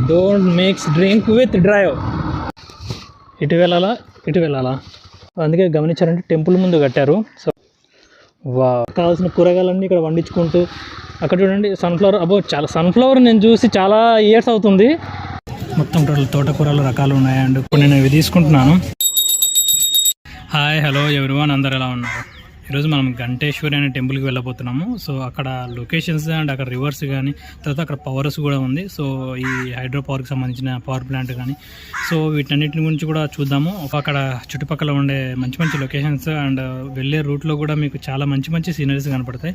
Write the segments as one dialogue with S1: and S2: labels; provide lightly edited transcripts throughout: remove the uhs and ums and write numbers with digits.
S1: Don't mix drink with drive. ఇటు వెళ్ళాలా అందుకే గమనించారంటే టెంపుల్ ముందు కట్టారు. సో కావాల్సిన కూరగాయలన్నీ ఇక్కడ వండించుకుంటూ అక్కడ చూడండి సన్ఫ్లవర్. చాలా సన్ఫ్లవర్ నేను చూసి చాలా ఇయర్స్ అవుతుంది. మొత్తం తోటకూరలు రకాలు ఉన్నాయండి. ఇప్పుడు నేను ఇవి తీసుకుంటున్నాను. హాయ్ హలో ఎవ్రీవన్, అందరు ఎలా ఉన్నారు? ఈరోజు మనం ఘంటేశ్వరి అనే టెంపుల్కి వెళ్ళబోతున్నాము. సో అక్కడ లొకేషన్స్ అండ్ అక్కడ రివర్స్ కానీ తర్వాత అక్కడ పవర్స్ కూడా ఉంది. సో ఈ హైడ్రో పవర్కి సంబంధించిన పవర్ ప్లాంట్ కానీ సో వీటన్నిటి గురించి కూడా చూద్దాము. అక్కడ చుట్టుపక్కల ఉండే మంచి మంచి లొకేషన్స్ అండ్ వెళ్ళే రూట్లో కూడా మీకు చాలా మంచి మంచి సీనరీస్ కనపడతాయి.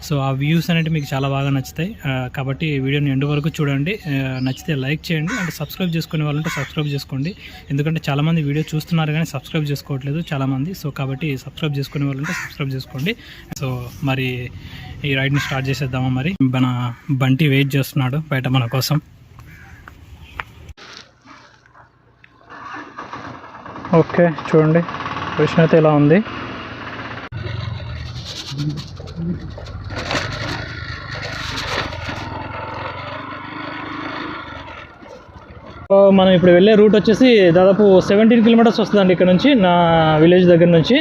S1: సో ఆ వ్యూస్ అనేవి మీకు చాలా బాగా నచ్చుతాయి. కాబట్టి వీడియోని ఎండ్ వరకు చూడండి. నచ్చితే లైక్ చేయండి అండ్ సబ్స్క్రైబ్ చేసుకునే వాళ్ళంటే సబ్స్క్రైబ్ చేసుకోండి. ఎందుకంటే చాలామంది వీడియో చూస్తున్నారు కానీ సబ్స్క్రైబ్ చేసుకోవట్లేదు చాలామంది. సో కాబట్టి సబ్స్క్రైబ్ చేసుకునే వాళ్ళంటే సబ్స్క్రైబ్ చేసుకోండి. సో మరి ఈ రైడ్ని స్టార్ట్ చేసేద్దామా? మరి మన బంటి వెయిట్ చేస్తున్నాడు బయట మన కోసం. ఓకే చూడండి పొజిషన్ అయితే ఇలా ఉంది. మనం ఇప్పుడు వెళ్ళే రూట్ వచ్చేసి దాదాపు 17 కిలోమీటర్స్ వస్తుందండి ఇక్కడ నుంచి, నా విలేజ్ దగ్గర నుంచి.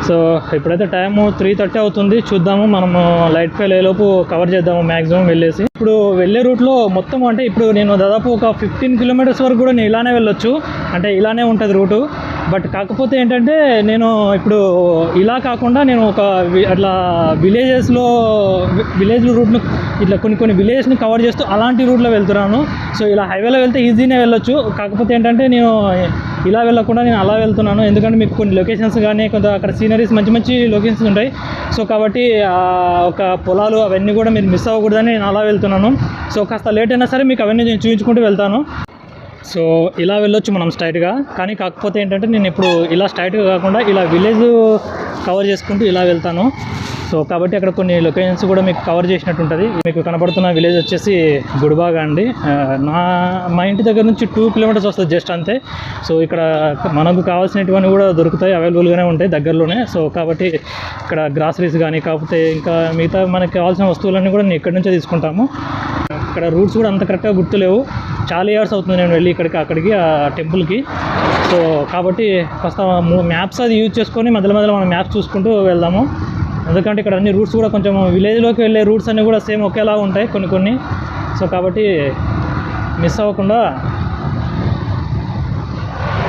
S1: సో ఇప్పుడైతే టైము 3:30 అవుతుంది. చూద్దాము, మనము లైట్ ఫెయిల్ అయ్యేలోపు కవర్ చేద్దాము మ్యాక్సిమం వెళ్ళేసి. ఇప్పుడు వెళ్ళే రూట్లో మొత్తం అంటే ఇప్పుడు నేను దాదాపు ఒక 15 కిలోమీటర్స్ వరకు కూడా నేను ఇలానే వెళ్ళొచ్చు, అంటే ఇలానే ఉంటుంది రూటు. బట్ కాకపోతే ఏంటంటే నేను ఇప్పుడు ఇలా కాకుండా నేను ఒక అట్లా విలేజ్ రూట్ను ఇట్లా కొన్ని విలేజెస్ని కవర్ చేస్తూ అలాంటి రూట్లో వెళ్తున్నాను. సో ఇలా హైవేలో వెళ్తే ఈజీనే వెళ్ళొచ్చు. కాకపోతే ఏంటంటే నేను ఇలా వెళ్ళకుండా నేను అలా వెళ్తున్నాను. ఎందుకంటే మీకు కొన్ని లొకేషన్స్ కానీ కొంత అక్కడ సీనరీస్ మంచి మంచి లొకేషన్స్ ఉంటాయి. సో కాబట్టి ఒక పొలాలు అవన్నీ కూడా మీరు మిస్ అవ్వకూడదని నేను అలా వెళ్తున్నాను. సో కాస్త లేట్ అయినా సరే మీకు అవన్నీ నేను చూపించుకుంటూ వెళ్తాను. సో ఇలా వెళ్ళొచ్చు మనం స్ట్రైట్గా. కానీ కాకపోతే ఏంటంటే నేను ఇప్పుడు ఇలా స్ట్రైట్గా కాకుండా ఇలా విలేజ్ కవర్ చేసుకుంటూ ఇలా వెళ్తాను. సో కాబట్టి అక్కడ కొన్ని లొకేషన్స్ కూడా మీకు కవర్ చేసినట్టు ఉంటుంది. మీకు కనపడుతున్న విలేజ్ వచ్చేసి గుడిబాగా అండి. మా ఇంటి దగ్గర నుంచి 2 కిలోమీటర్స్ వస్తుంది జస్ట్ అంతే. సో ఇక్కడ మనకు కావాల్సినటువన్నీ కూడా దొరుకుతాయి, అవైలబుల్గానే ఉంటాయి దగ్గరలోనే. సో కాబట్టి ఇక్కడ గ్రాసరీస్ కానీ కాకపోతే ఇంకా మిగతా మనకి కావాల్సిన వస్తువులన్నీ కూడా నేను ఇక్కడి నుంచే తీసుకుంటాము. ఇక్కడ రూట్స్ కూడా అంత కరెక్ట్గా గుర్తులేవు, చాలా ఇయర్స్ అవుతుంది నేను వెళ్ళి అక్కడికి ఆ టెంపుల్కి. సో కాబట్టి కాస్త మ్యాప్స్ అది యూజ్ చేసుకొని మధ్యలో మనం మ్యాప్స్ చూసుకుంటూ వెళ్దాము. ఎందుకంటే ఇక్కడ అన్ని రూట్స్ కూడా కొంచెం విలేజ్లోకి వెళ్ళే రూట్స్ అన్నీ కూడా సేమ్ ఒకేలా ఉంటాయి కొన్ని. సో కాబట్టి మిస్ అవ్వకుండా.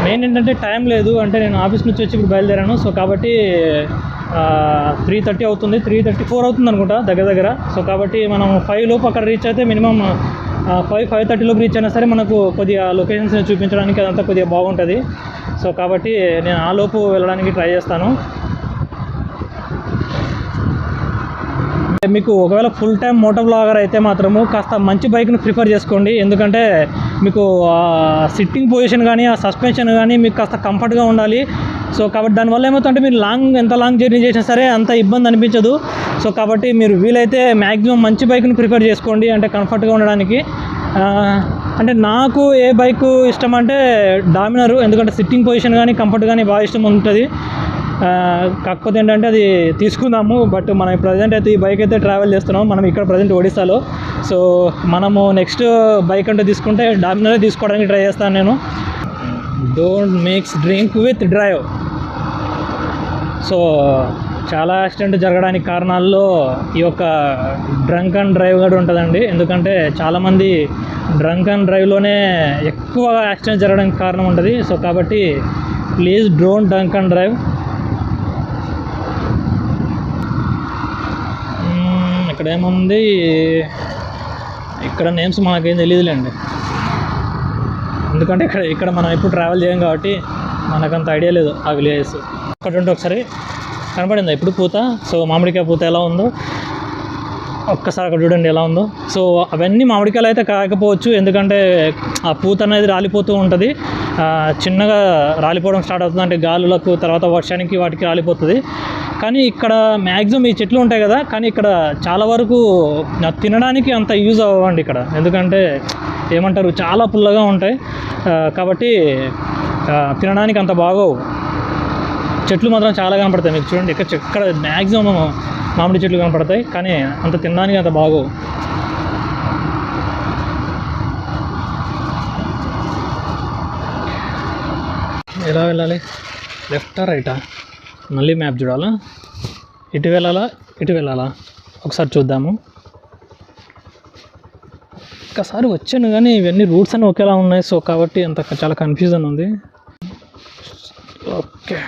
S1: మెయిన్ ఏంటంటే టైం లేదు, అంటే నేను ఆఫీస్ నుంచి వచ్చి ఇప్పుడు బయలుదేరాను. సో కాబట్టి 3:30 అవుతుంది, 3:34 అవుతుంది అనుకుంటా దగ్గర. సో కాబట్టి మనం 5 లోపు అక్కడ రీచ్ అయితే మినిమం 5:30 లోపు రీచ్ అయినా సరే మనకు కొద్దిగా లొకేషన్స్ చూపించడానికి అదంతా కొద్దిగా బాగుంటుంది. సో కాబట్టి నేను ఆ లోపు వెళ్ళడానికి ట్రై చేస్తాను. మీకు ఒకవేళ ఫుల్ టైం మోటో బ్లాగర్ అయితే మాత్రము కాస్త మంచి బైక్ని ప్రిఫర్ చేసుకోండి. ఎందుకంటే మీకు సిట్టింగ్ పొజిషన్ కానీ ఆ సస్పెన్షన్ కానీ మీకు కాస్త కంఫర్ట్గా ఉండాలి. సో కాబట్టి దానివల్ల ఏమవుతుందంటే మీరు ఎంత లాంగ్ జర్నీ చేసినా సరే అంత ఇబ్బంది అనిపించదు. సో కాబట్టి మీరు వీలైతే మ్యాక్సిమం మంచి బైక్ని ప్రిఫర్ చేసుకోండి, అంటే కంఫర్ట్గా ఉండడానికి. అంటే నాకు ఏ బైక్ ఇష్టం అంటే డామినర్, ఎందుకంటే సిట్టింగ్ పొజిషన్ కానీ కంఫర్ట్ కానీ బాగా ఇష్టం ఉంటుంది. కాకపోతే ఏంటంటే అది తీసుకుందాము. బట్ మనం ప్రజెంట్ అయితే ఈ బైక్ అయితే ట్రావెల్ చేస్తున్నాము. మనం ఇక్కడ ప్రజెంట్ ఒడిశాలో. సో మనము నెక్స్ట్ బైక్ అంటే తీసుకుంటే డామినరే తీసుకోవడానికి ట్రై చేస్తాను నేను. Don't mix drink with drive. So చాలా యాక్సిడెంట్ జరగడానికి కారణాల్లో ఈ యొక్క డ్రంక్ అండ్ డ్రైవ్ కూడా ఉంటుందండి. ఎందుకంటే చాలామంది డ్రంక్ అండ్ డ్రైవ్లోనే ఎక్కువ యాక్సిడెంట్ జరగడానికి కారణం ఉంటుంది. సో కాబట్టి please don't drunk and drive. ఇక్కడ ఏముంది, ఇక్కడ నేమ్స్ మాకేం తెలియదులేండి, ఎందుకంటే ఇక్కడ మనం ఎప్పుడు ట్రావెల్ చేయం కాబట్టి మనకంత ఐడియా లేదు ఆ విలేజెస్. అక్కడ ఉంటే ఒకసారి కనపడిందా ఇప్పుడు పూత? సో మామిడికాయ పూత ఎలా ఉందో ఒక్కసారి అక్కడ చూడండి ఎలా ఉందో. సో అవన్నీ మామిడికాయలు అయితే కాకపోవచ్చు, ఎందుకంటే ఆ పూత అనేది రాలిపోతూ ఉంటుంది. చిన్నగా రాలిపోవడం స్టార్ట్ అవుతుంది, అంటే గాలులకు తర్వాత వర్షానికి వాటికి రాలిపోతుంది. కానీ ఇక్కడ మ్యాక్సిమం ఈ చెట్లు ఉంటాయి కదా, కానీ ఇక్కడ చాలా వరకు తినడానికి అంత యూజ్ అవ్వండి ఇక్కడ. ఎందుకంటే ఏమంటారు, చాలా పుల్లగా ఉంటాయి కాబట్టి తినడానికి అంత బాగోవు. చెట్లు మాత్రం చాలా కనపడతాయి మీకు చూడండి. ఇక్కడ మ్యాక్సిమం మామిడి చెట్లు కనపడతాయి, కానీ అంత తినడానికి అంత బాగోవు. ఎలా వెళ్ళాలి? లెఫ్టా రైటా? మళ్ళీ మ్యాప్ చూడాలా? ఇటు వెళ్ళాలా ఇటు వెళ్ళాలా? ఒకసారి చూద్దాము. ఒక్కసారి వచ్చాను కానీ ఇవన్నీ రూట్స్ అన్నీ ఒకేలా ఉన్నాయి. సో కాబట్టి అంత చాలా కన్ఫ్యూజన్ ఉంది. ఓకే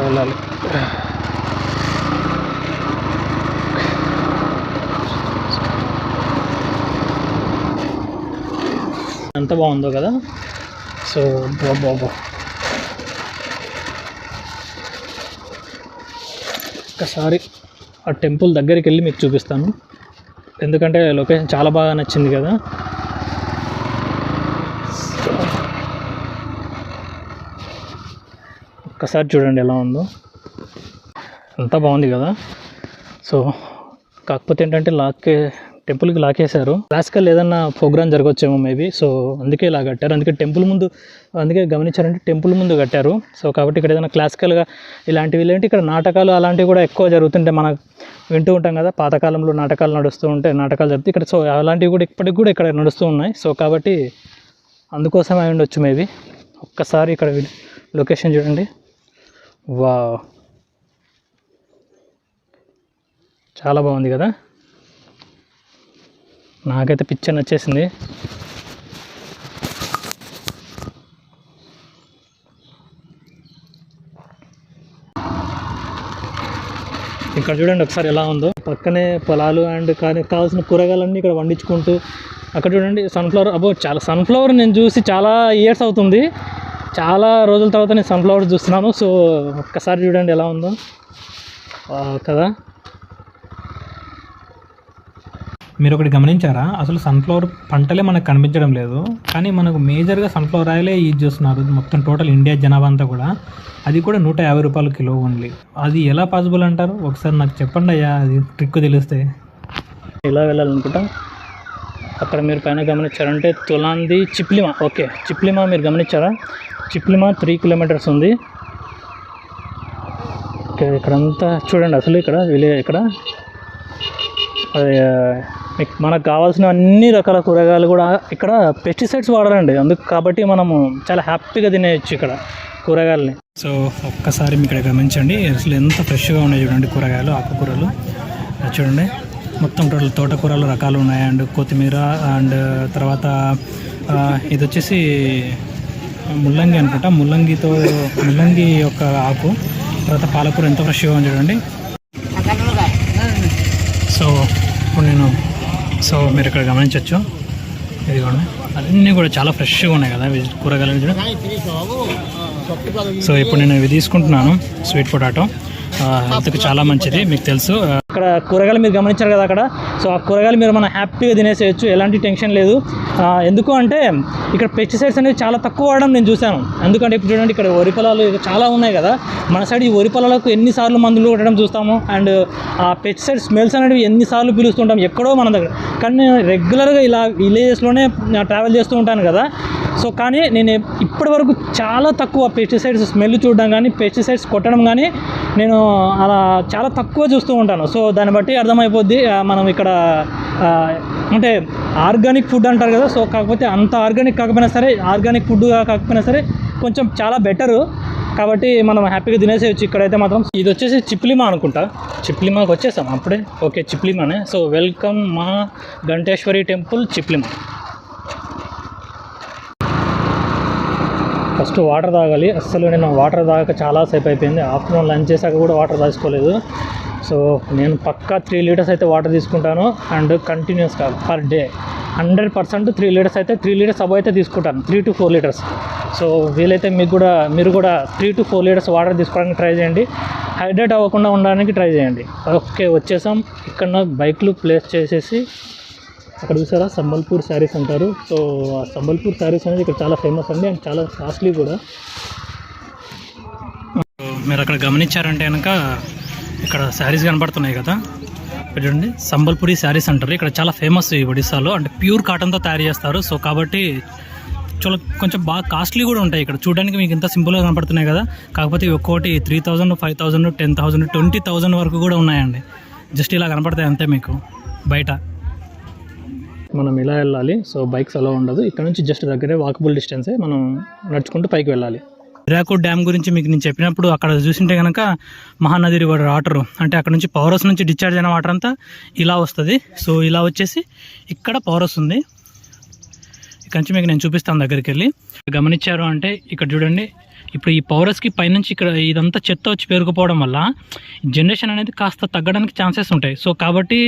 S1: వెళ్ళాలి. ఎంత బాగుందో కదా. సో బాబా ఒక్కసారి ఆ టెంపుల్ దగ్గరికి వెళ్ళి మీకు చూపిస్తాను, ఎందుకంటే లొకేషన్ చాలా బాగా నచ్చింది కదా. ఒక్కసారి చూడండి ఎలా ఉందో, అంతా బాగుంది కదా. సో కాకపోతే ఏంటంటే టెంపుల్కి లాకేశారు. క్లాసికల్ ఏదన్నా ప్రోగ్రామ్ జరగవచ్చేమో మేబీ. సో అందుకే ఇలా కట్టారు. అందుకే టెంపుల్ ముందు, అందుకే గమనించారంటే టెంపుల్ ముందు కట్టారు. సో కాబట్టి ఇక్కడ ఏదైనా క్లాసికల్గా ఇలాంటివి ఏంటి, ఇక్కడ నాటకాలు అలాంటివి కూడా ఎక్కువ జరుగుతుంటాయి. మనం వింటూ ఉంటాం కదా, పాతకాలంలో నాటకాలు నడుస్తూ ఉంటాయి, నాటకాలు జరుగుతాయి ఇక్కడ. సో అలాంటివి కూడా ఇప్పటికి కూడా ఇక్కడ నడుస్తూ ఉన్నాయి. సో కాబట్టి అందుకోసమే అయి ఉండొచ్చు మేబీ. ఒక్కసారి ఇక్కడ లొకేషన్ చూడండి. వావ్, చాలా బాగుంది కదా. నాకైతే పిక్చర్ నచ్చేసింది. ఇక్కడ చూడండి ఒకసారి ఎలా ఉందో. పక్కనే పొలాలు అండ్ కానీ కావాల్సిన కూరగాయలన్నీ ఇక్కడ వండించుకుంటూ, అక్కడ చూడండి సన్ఫ్లవర్. చాలా సన్ఫ్లవర్ నేను చూసి చాలా ఇయర్స్ అవుతుంది, చాలా రోజుల తర్వాత నేను సన్ఫ్లవర్స్ చూస్తున్నాను. సో ఒక్కసారి చూడండి ఎలా ఉందో కదా. మీరు ఒకటి గమనించారా, అసలు సన్ఫ్లవర్ పంటలే మనకు కనిపించడం లేదు, కానీ మనకు మేజర్గా సన్ఫ్లవర్ ఆయిలే యూజ్ చేస్తున్నారు మొత్తం టోటల్ ఇండియా జనాభా అంతా కూడా. అది కూడా 150 రూపాయలు కిలో ఓన్లీ. అది ఎలా పాసిబుల్ అంటారు? ఒకసారి నాకు చెప్పండి అయ్యా, అది ట్రిక్ తెలిస్తే. ఇలా వెళ్ళాలనుకుంటా. అక్కడ మీరు పైన గమనించారంటే తులాంది చిప్లిమా. ఓకే, చిప్లిమా మీరు గమనించారా? చిప్లిమా 3 కిలోమీటర్స్ ఉంది. ఓకే, ఇక్కడంతా చూడండి అసలు ఇక్కడ ఇక్కడ మీకు మనకు కావాల్సిన అన్ని రకాల కూరగాయలు కూడా ఇక్కడ పెస్టిసైడ్స్ వాడరండి. అందుకు కాబట్టి మనము చాలా హ్యాపీగా తినేయచ్చు ఇక్కడ కూరగాయలని. సో ఒక్కసారి ఇక్కడ గమనించండి అసలు ఎంత ఫ్రెష్గా ఉన్నాయి చూడండి కూరగాయలు, ఆకుకూరలు చూడండి. మొత్తం టోటల్ తోటకూరలు రకాలు ఉన్నాయి. అండ్ కొత్తిమీర అండ్ తర్వాత ఇది వచ్చేసి ముల్లంగి అనుకుంటా, ముల్లంగి యొక్క ఆకు. తర్వాత పాలకూర ఎంత ఫ్రెష్గా ఉంది చూడండి. సో ఇప్పుడు మీరు ఇక్కడ గమనించవచ్చు, ఇదిగోండి అన్నీ కూడా చాలా ఫ్రెష్గా ఉన్నాయి కదా కూరగాయలు చూడండి. సో ఇప్పుడు నేను ఇవి తీసుకుంటున్నాను, స్వీట్ పొటాటో. హెల్త్కి చాలా మంచిది, మీకు తెలుసు. అక్కడ కూరగాయలు మీరు గమనించారు కదా అక్కడ. సో ఆ కూరగాయలు మీరు మనం హ్యాపీగా తినేసేయచ్చు, ఎలాంటి టెన్షన్ లేదు. ఎందుకు అంటే ఇక్కడ పెస్టిసైడ్స్ అనేది చాలా తక్కువ వాడడం నేను చూశాను. ఎందుకంటే ఇప్పుడు చూడండి ఇక్కడ వరి పొలాలు చాలా ఉన్నాయి కదా, మన సైడ్ ఈ వరి పొలాలకు ఎన్నిసార్లు మందులు కొట్టడం చూస్తాము. అండ్ ఆ పెస్టిసైడ్ స్మెల్స్ అనేవి ఎన్నిసార్లు పిలుస్తుంటాం ఎక్కడో మన దగ్గర. కానీ నేను రెగ్యులర్గా ఇలా విలేజెస్లోనే ట్రావెల్ చేస్తూ ఉంటాను కదా. సో కానీ నేను ఇప్పటి వరకు చాలా తక్కువ పెస్టిసైడ్స్ స్మెల్ చూడడం కానీ పెస్టిసైడ్స్ కొట్టడం కానీ నేను అలా చాలా తక్కువ చూస్తూ ఉంటాను. సో దాన్ని బట్టి అర్థమైపోద్ది మనం ఇక్కడ అంటే ఆర్గానిక్ ఫుడ్ అంటారు కదా. సో కాకపోతే అంత ఆర్గానిక్ కాకపోయినా సరే, ఆర్గానిక్ ఫుడ్ కాకపోయినా సరే కొంచెం చాలా బెటరు. కాబట్టి మనం హ్యాపీగా తినేసేయచ్చు ఇక్కడైతే మాత్రం. ఇది వచ్చేసి చిప్లిమా అనుకుంటా, చిప్లిమాకి వచ్చేసాం అప్పుడే. ఓకే, చిప్లిమానే. సో వెల్కమ్ మా ఘంటేశ్వరి టెంపుల్ చిప్లిమా. ఫస్ట్ వాటర్ తాగాలి. అస్సలు నేను వాటర్ తాగక చాలాసేపు అయిపోయింది. ఆఫ్టర్నూన్ లంచ్ చేశాక కూడా వాటర్ తీసుకోలేదు. సో నేను పక్కా 3 లీటర్స్ అయితే వాటర్ తీసుకుంటాను. అండ్ కంటిన్యూస్గా పర్ డే 100% 3 లీటర్స్ అయితే 3 లీటర్స్ అబౌవ్ అయితే తీసుకుంటాను, 3 to 4 లీటర్స్. సో వీలైతే మీరు కూడా 3 to 4 లీటర్స్ వాటర్ తీసుకోవడానికి ట్రై చేయండి, హైడ్రేట్ అవ్వకుండా ఉండడానికి ట్రై చేయండి. ఓకే, వచ్చేసాం. ఇక్కడ బైక్లు ప్లేస్ చేసేసి అక్కడ చూసారా సంబల్పూర్ శారీస్ అంటారు. సో ఆ సంబల్పూర్ శారీస్ అనేది ఇక్కడ చాలా ఫేమస్ అండి, అండ్ చాలా కాస్ట్లీ కూడా. మీరు అక్కడ గమనించారంటే కనుక ఇక్కడ శారీస్ కనపడుతున్నాయి కదా, చూడండి సంబల్పూరి శారీస్ అంటారు. ఇక్కడ చాలా ఫేమస్ ఈ ఒడిస్సాలో, అంటే ప్యూర్ కాటన్తో తయారు చేస్తారు. సో కాబట్టి చాలా కొంచెం బాగా కాస్ట్లీ కూడా ఉంటాయి ఇక్కడ. చూడడానికి మీకు ఇంత సింపుల్గా కనపడుతున్నాయి కదా, కాకపోతే ఒక్కోటి 3000, 5000, 10,000, 20,000 వరకు కూడా ఉన్నాయండి. జస్ట్ ఇలా కనపడతాయి అంతే మీకు బయట. మనం ఇలా వెళ్ళాలి. సో బైక్స్ అలా ఉండదు. ఇక్కడ నుంచి జస్ట్ దగ్గరే వాకబుల్ డిస్టెన్సే, మనం నడుచుకుంటూ పైకి వెళ్ళాలి. హిరాకుడ్ డ్యామ్ గురించి మీకు నేను చెప్పినప్పుడు అక్కడ చూసింటే కనుక మహానది రివర్ వాటర్, అంటే అక్కడ నుంచి పవర్ హౌస్ నుంచి డిశ్చార్జ్ అయిన వాటర్ అంతా ఇలా వస్తుంది. సో ఇలా వచ్చేసి ఇక్కడ పవర్ హౌస్ ఉంది. ఇక్కడ నుంచి మీకు నేను చూపిస్తాను దగ్గరికి వెళ్ళి. గమనించారు అంటే ఇక్కడ చూడండి, ఇప్పుడు ఈ పవర్స్కి పైనుంచి ఇక్కడ ఇదంతా చెత్త వచ్చి పేరుకుపోవడం వల్ల జనరేషన్ అనేది కాస్త తగ్గడానికి ఛాన్సెస్ ఉంటాయి. సో కాబట్టి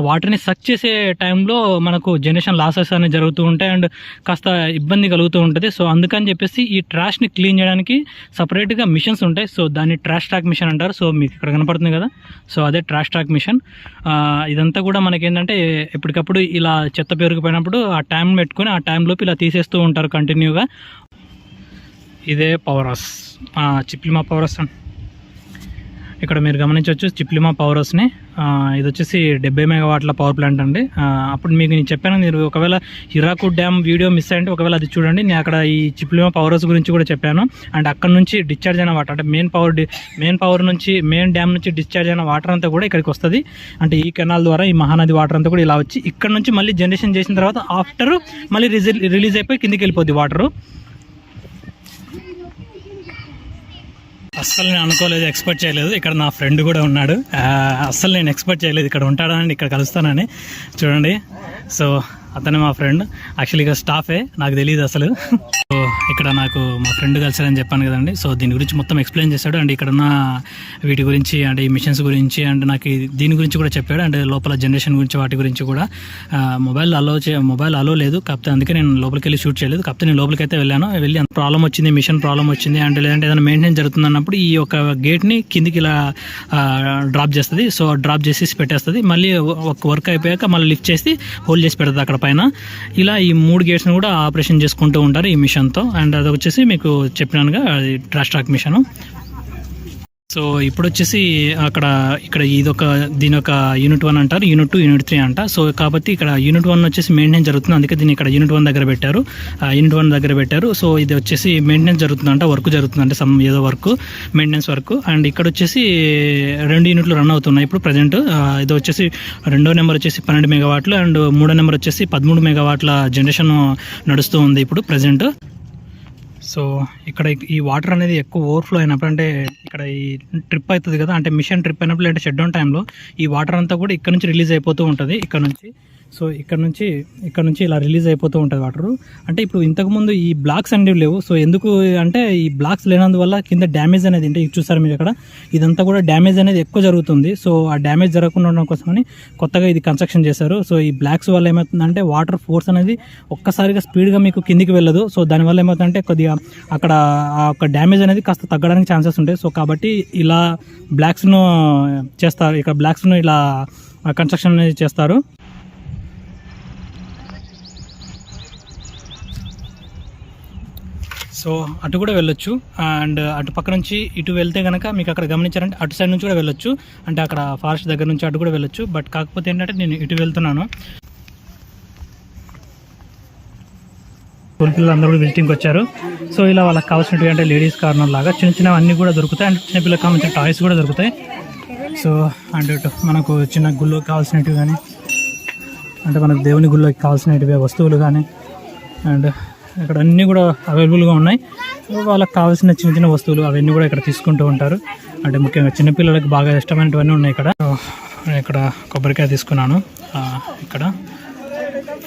S1: వాటర్ని సక్ చేసే టైంలో మనకు జనరేషన్ లాసెస్ అనేవి జరుగుతూ ఉంటాయి అండ్ కాస్త ఇబ్బంది కలుగుతూ ఉంటుంది. సో అందుకని చెప్పేసి ఈ ట్రాష్ని క్లీన్ చేయడానికి సపరేట్గా మిషన్స్ ఉంటాయి. సో దాన్ని ట్రాష్ ట్రాక్ మిషన్ అంటారు. సో మీకు ఇక్కడ కనపడుతుంది కదా, సో అదే ట్రాష్ ట్రాక్ మిషన్. ఇదంతా కూడా మనకేంటంటే ఎప్పటికప్పుడు ఇలా చెత్త పేరుకుపోయినప్పుడు ఆ టైం పెట్టుకుని ఆ టైంలోపు ఇలా తీసేస్తూ ఉంటారు కంటిన్యూగా. ఇదే పవర్ హౌస్, చిప్లిమా పవర్ హౌస్. ఇక్కడ మీరు గమనించవచ్చు చిప్లిమా పవర్ హౌస్ని. ఇది వచ్చేసి 70 మెగావాట్ల పవర్ ప్లాంట్ అండి. అప్పుడు మీకు నేను చెప్పాను, మీరు ఒకవేళ హిరాకుడ్ డ్యామ్ వీడియో మిస్ అయ్యంటే ఒకవేళ అది చూడండి. నేను అక్కడ ఈ చిప్లిమా పవర్ హౌస్ గురించి కూడా చెప్పాను. అండ్ అక్కడ నుంచి డిశ్చార్జ్ అయిన వాటర్, అంటే మెయిన్ పవర్ నుంచి, మెయిన్ డ్యామ్ నుంచి డిశ్చార్జ్ అయిన వాటర్ అంతా కూడా ఇక్కడికి వస్తుంది. అంటే ఈ కెనాల్ ద్వారా ఈ మహానది వాటర్ అంతా కూడా ఇలా వచ్చి ఇక్కడ నుంచి మళ్ళీ జనరేషన్ చేసిన తర్వాత ఆఫ్టర్ మళ్ళీ రిలీజ్ అయిపోయి కిందికి వెళ్ళిపోద్ది వాటరు. అస్సలు నేను అనుకోలేదు, ఎక్స్పెక్ట్ చేయలేదు. ఇక్కడ నా ఫ్రెండ్ కూడా ఉన్నాడు. అస్సలు నేను ఎక్స్పెక్ట్ చేయలేదు ఇక్కడ ఉంటాడని, ఇక్కడ కలుస్తానని. చూడండి, సో అతనే మా ఫ్రెండ్. యాక్చువల్గా స్టాఫే, నాకు తెలియదు అసలు. సో ఇక్కడ నాకు మా ఫ్రెండ్ కలిసారని చెప్పాను కదండి. సో దీని గురించి మొత్తం ఎక్స్ప్లెయిన్ చేశాడు. అండ్ ఇక్కడ ఉన్న వీటి గురించి, అంటే ఈ మిషన్స్ గురించి, అండ్ నాకు దీని గురించి కూడా చెప్పాడు. అండ్ లోపల జనరేషన్ గురించి, వాటి గురించి కూడా. మొబైల్ అలో లేదు, కాకపోతే అందుకే నేను లోపలికి వెళ్ళి షూట్ చేయలేదు. కాకపోతే నేను లోపలికి అయితే వెళ్ళాను. వెళ్ళి ప్రాబ్లం వచ్చింది, మిషన్ ప్రాబ్లం వచ్చింది, అంటే లేదంటే ఏదైనా మెయింటెనెన్స్ జరుగుతుంది అన్నప్పుడు ఈ ఒక గేట్ని కిందికి ఇలా డ్రాప్ చేస్తుంది. సో డ్రాప్ చేసేసి పెట్టేస్తుంది. మళ్ళీ ఒక వర్క్ అయిపోయాక మళ్ళీ లిఫ్ట్ చేసి హోల్డ్ చేసి పెడుతుంది అక్కడ పైన. ఇలా ఈ 3 గేట్స్ని కూడా ఆపరేషన్ చేసుకుంటూ ఉంటారు ఈ మిషన్తో. అండ్ అది వచ్చేసి మీకు చెప్పినానుగా, అది ట్రాష్ ట్రాక్ మిషను. సో ఇప్పుడు వచ్చేసి ఇక్కడ దీని ఒక యూనిట్ 1 అంటారు, యూనిట్ 2, యూనిట్ 3 అంట. సో కాబట్టి ఇక్కడ యూనిట్ 1 వచ్చేసి మెయింటెనెన్స్ జరుగుతుంది, అందుకే దీన్ని ఇక్కడ యూనిట్ 1 దగ్గర పెట్టారు. సో ఇది వచ్చేసి మెయింటెనెన్స్ జరుగుతుందంట, వర్క్ జరుగుతుంది, అంటే ఏదో వర్క్, మెయింటెనెన్స్ వర్క్. అండ్ ఇక్కడ వచ్చేసి 2 యూనిట్లు రన్ అవుతున్నాయి ఇప్పుడు ప్రజెంట్. ఇది వచ్చేసి 2వ నెంబర్ వచ్చేసి 12 మెగావాట్లు అండ్ 3వ నెంబర్ వచ్చేసి 13 మెగావాట్ల జనరేషన్ నడుస్తూ ఉంది ఇప్పుడు ప్రజెంట్. సో ఇక్కడ ఈ వాటర్ అనేది ఎక్కువ ఓవర్ఫ్లో అయినప్పుడు, అంటే ఇక్కడ ఈ ట్రిప్ అవుతుంది కదా, అంటే మిషన్ ట్రిప్ అయినప్పుడు, అంటే షట్ డౌన్ టైంలో ఈ వాటర్ అంతా కూడా ఇక్కడ నుంచి రిలీజ్ అయిపోతూ ఉంటుంది ఇక్కడ నుంచి. సో ఇక్కడ నుంచి ఇలా రిలీజ్ అయిపోతూ ఉంటుంది వాటరు. అంటే ఇప్పుడు ఇంతకుముందు ఈ బ్లాక్స్ అనేవి లేవు. సో ఎందుకు అంటే ఈ బ్లాక్స్ లేనందువల్ల కింద డ్యామేజ్ అనేది, అంటే చూసారు మీరు అక్కడ, ఇదంతా కూడా డ్యామేజ్ అనేది ఎక్కువ జరుగుతుంది. సో ఆ డ్యామేజ్ జరగకుండా ఉండడం కోసమని కొత్తగా ఇది కన్స్ట్రక్షన్ చేశారు. సో ఈ బ్లాక్స్ వల్ల ఏమవుతుందంటే వాటర్ ఫోర్స్ అనేది ఒక్కసారిగా స్పీడ్గా మీకు కిందికి వెళ్ళదు. సో దానివల్ల ఏమవుతుందంటే కొద్దిగా అక్కడ ఆ ఒక డ్యామేజ్ అనేది కాస్త తగ్గడానికి ఛాన్సెస్ ఉంటాయి. సో కాబట్టి ఇలా బ్లాక్స్ను చేస్తారు, ఇక్కడ బ్లాక్స్ను ఇలా కన్స్ట్రక్షన్ అనేది చేస్తారు. సో అటు కూడా వెళ్ళొచ్చు. అండ్ అటు పక్క నుంచి ఇటు వెళ్తే కనుక మీకు అక్కడ గమనించారంటే అటు సైడ్ నుంచి కూడా వెళ్ళొచ్చు, అంటే అక్కడ ఫారెస్ట్ దగ్గర నుంచి అటు కూడా వెళ్ళొచ్చు. బట్ కాకపోతే ఏంటంటే నేను ఇటు వెళ్తున్నాను. స్కూల్ పిల్లలు అందరూ కూడా విజిటింగ్కి వచ్చారు. సో ఇలా వాళ్ళకి కావాల్సినవి, అంటే లేడీస్ కార్నర్ లాగా చిన్న అన్నీ కూడా దొరుకుతాయి. అండ్ చిన్నపిల్లలకు కావాల్సిన టాయ్స్ కూడా దొరుకుతాయి. సో అండ్ మనకు చిన్న గుళ్ళోకి కావాల్సినవి కానీ, అంటే మనకు దేవుని గుళ్ళోకి కావాల్సినవి వస్తువులు కానీ, అండ్ ఇక్కడ అన్నీ కూడా అవైలబుల్గా ఉన్నాయి. వాళ్ళకి కావాల్సిన చిన్న వస్తువులు అవన్నీ కూడా ఇక్కడ తీసుకుంటూ ఉంటారు. అంటే ముఖ్యంగా చిన్నపిల్లలకు బాగా ఇష్టమైనటువన్నీ ఉన్నాయి ఇక్కడ. ఇక్కడ కొబ్బరికాయ తీసుకున్నాను. ఇక్కడ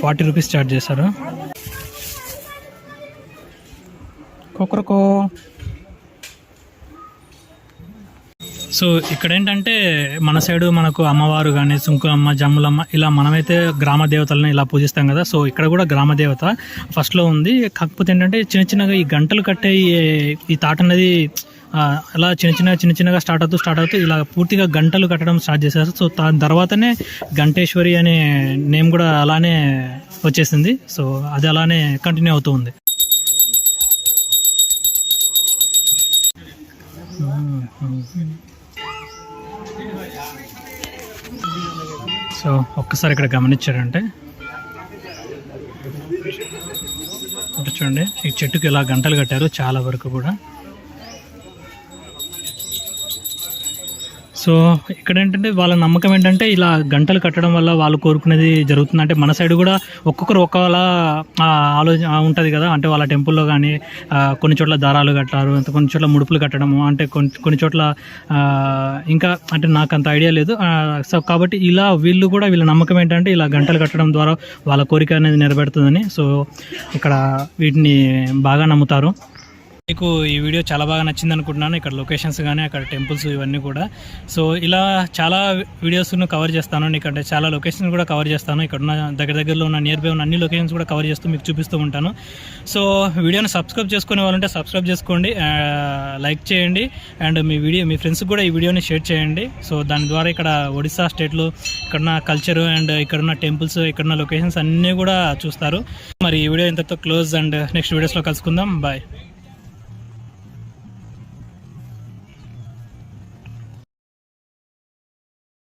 S1: 40 రూపీస్ ఛార్జ్ చేశారు. కొక్కరకో. సో ఇక్కడ ఏంటంటే మన సైడు మనకు అమ్మవారు కానీ, సుంకులమ్మ, జమ్ములమ్మ, ఇలా మనమైతే గ్రామ దేవతలను ఇలా పూజిస్తాం కదా. సో ఇక్కడ కూడా గ్రామ దేవత ఫస్ట్లో ఉంది. కాకపోతే ఏంటంటే చిన్నగా ఈ గంటలు కట్టే ఈ తాట అనేది అలా చిన్నగా స్టార్ట్ అవుతూ ఇలా పూర్తిగా గంటలు కట్టడం స్టార్ట్ చేశారు. సో దాని తర్వాతనే గంటేశ్వరి అనే నేమ్ కూడా అలానే వచ్చేసింది. సో అది అలానే కంటిన్యూ అవుతూ ఉంది. సో ఒక్కసారి ఇక్కడ గమనించారంటే చూడండి, ఈ చెట్టుకి ఇలా గంటలు కట్టారు చాలా వరకు కూడా. సో ఇక్కడ ఏంటంటే వాళ్ళ నమ్మకం ఏంటంటే ఇలా గంటలు కట్టడం వల్ల వాళ్ళు కోరుకునేది జరుగుతుంది. అంటే మన సైడ్ కూడా ఒక్కొక్కరు ఒక్కలా ఆలోచన ఉంటుంది కదా, అంటే వాళ్ళ టెంపుల్లో కానీ కొన్ని చోట్ల దారాలు కట్టారు, కొన్ని చోట్ల ముడుపులు కట్టడము, అంటే కొన్ని చోట్ల ఇంకా అంటే నాకు అంత ఐడియా లేదు. సో కాబట్టి ఇలా వీళ్ళు కూడా వీళ్ళ నమ్మకం ఏంటంటే ఇలా గంటలు కట్టడం ద్వారా వాళ్ళ కోరిక అనేది నెరవేరుతుందని. సో ఇక్కడ వీటిని బాగా నమ్ముతారు. మీకు ఈ వీడియో చాలా బాగా నచ్చింది అనుకుంటున్నాను. ఇక్కడ లొకేషన్స్ కానీ అక్కడ టెంపుల్స్ ఇవన్నీ కూడా. సో ఇలా చాలా వీడియోస్ను కవర్ చేస్తాను, ఇక్కడ చాలా లొకేషన్స్ కూడా కవర్ చేస్తాను. ఇక్కడ ఉన్న దగ్గరలో ఉన్న నియర్ బై ఉన్న అన్ని లొకేషన్స్ కూడా కవర్ చేస్తూ మీకు చూపిస్తూ ఉంటాను. సో వీడియోని సబ్స్క్రైబ్ చేసుకునే వాళ్ళంటే సబ్స్క్రైబ్ చేసుకోండి, లైక్ చేయండి, అండ్ మీ ఫ్రెండ్స్కి కూడా ఈ వీడియోని షేర్ చేయండి. సో దాని ద్వారా ఇక్కడ ఒడిస్సా స్టేట్లో ఇక్కడున్న కల్చర్ అండ్ ఇక్కడున్న టెంపుల్స్, ఇక్కడున్న లొకేషన్స్ అన్నీ కూడా చూస్తారు. మరి ఈ వీడియో ఇంతతో క్లోజ్, అండ్ నెక్స్ట్ వీడియోస్లో కలుసుకుందాం. బాయ్.